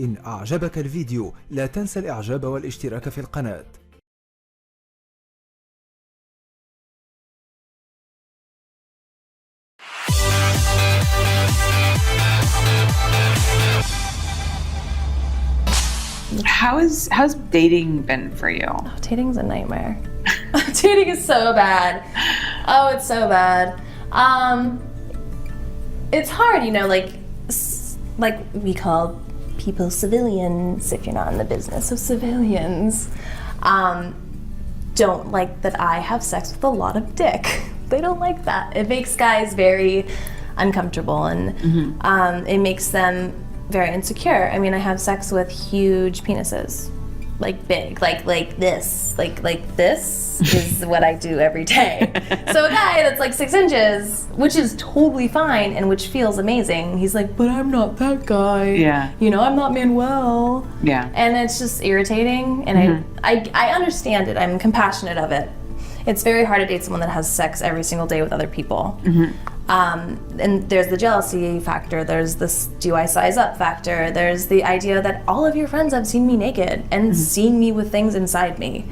إن أعجبك الفيديو لا تنسى الإعجاب والاشتراك في القناة. How's dating been for you? Oh, dating's a nightmare. Dating is so bad. Oh, it's so bad. It's hard, you know, like we call people civilians if you're not in the business. So civilians don't like that I have sex with a lot of dick. They don't like that. It makes guys very uncomfortable, and it makes them very insecure. I mean, I have sex with huge penises, like big, like this is what I do every day. So a guy that's like 6 inches, which is totally fine and which feels amazing, he's like, but I'm not that guy. Yeah. You know, I'm not Manuel. Yeah. And it's just irritating, and I understand it. I'm compassionate of it. It's very hard to date someone that has sex every single day with other people. And there's the jealousy factor, there's this do I size up factor, there's the idea that all of your friends have seen me naked and seen me with things inside me.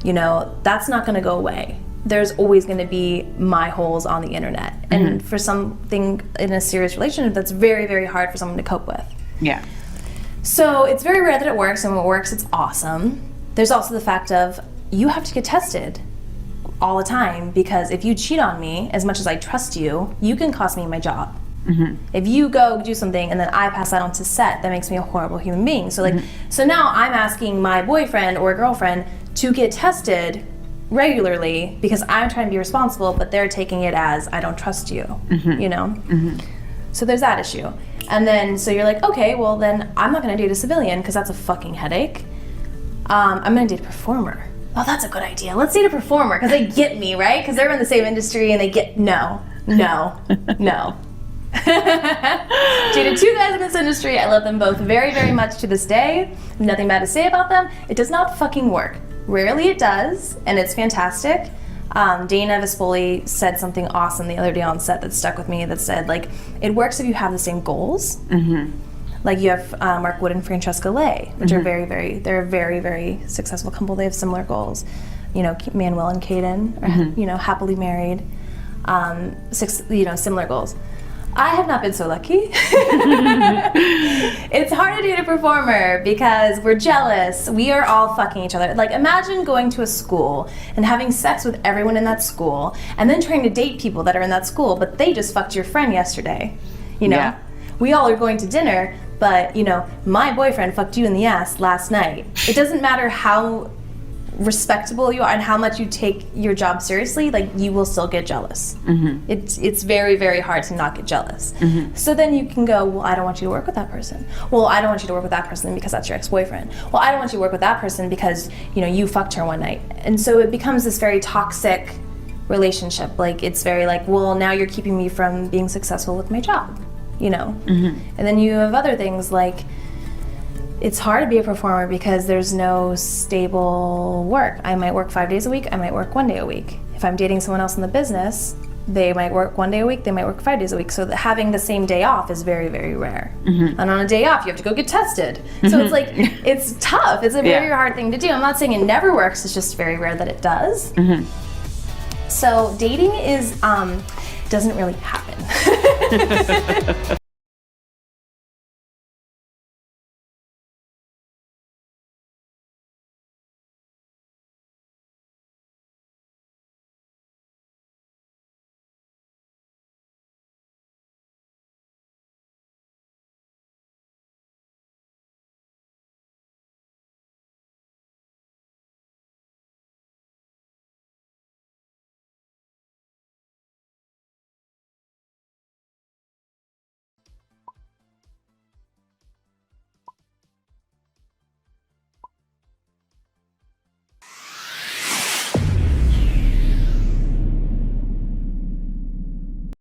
You know, that's not gonna go away. There's always gonna be my holes on the internet. And for something in a serious relationship, that's very, very hard for someone to cope with. Yeah. So it's very rare that it works, and when it works, it's awesome. There's also the fact of you have to get tested all the time, because if you cheat on me, as much as I trust you, you can cost me my job. If you go do something and then I pass that on to set, that makes me a horrible human being. So like, so now I'm asking my boyfriend or girlfriend to get tested regularly because I'm trying to be responsible, but they're taking it as I don't trust you, you know? So there's that issue. And then, so you're like, okay, well then I'm not gonna date a civilian because that's a fucking headache. I'm gonna date a performer. Oh, that's a good idea. Let's date a performer, because they get me, right? Because they're in the same industry and they get, no. Dated 2 guys in this industry. I love them both very, very much to this day. Nothing bad to say about them. It does not fucking work. Rarely it does, and it's fantastic. Dana Vespoli said something awesome the other day on set that stuck with me, that said, like, it works if you have the same goals. Like you have Mark Wood and Francesca Lay, which are they're a very, very successful couple. They have similar goals. You know, Manuel and Caden are, you know, happily married. Similar goals. I have not been so lucky. It's hard to date a performer because we're jealous. We are all fucking each other. Like, imagine going to a school and having sex with everyone in that school and then trying to date people that are in that school, but they just fucked your friend yesterday. You know? Yeah. We all are going to dinner, but, you know, my boyfriend fucked you in the ass last night. It doesn't matter how respectable you are and how much you take your job seriously, like, you will still get jealous. It's very, very hard to not get jealous. So then you can go, well, I don't want you to work with that person. Well, I don't want you to work with that person because that's your ex-boyfriend. Well, I don't want you to work with that person because, you know, you fucked her one night. And so it becomes this very toxic relationship. Like, it's very like, well, now you're keeping me from being successful with my job. You know, and then you have other things like, it's hard to be a performer because there's no stable work. I might work 5 days a week, I might work 1 day a week. If I'm dating someone else in the business, they might work 1 day a week, they might work 5 days a week. So having the same day off is very, very rare. And on a day off, you have to go get tested. So it's like, it's tough. It's a very hard thing to do. I'm not saying it never works, it's just very rare that it does. So dating is, doesn't really happen.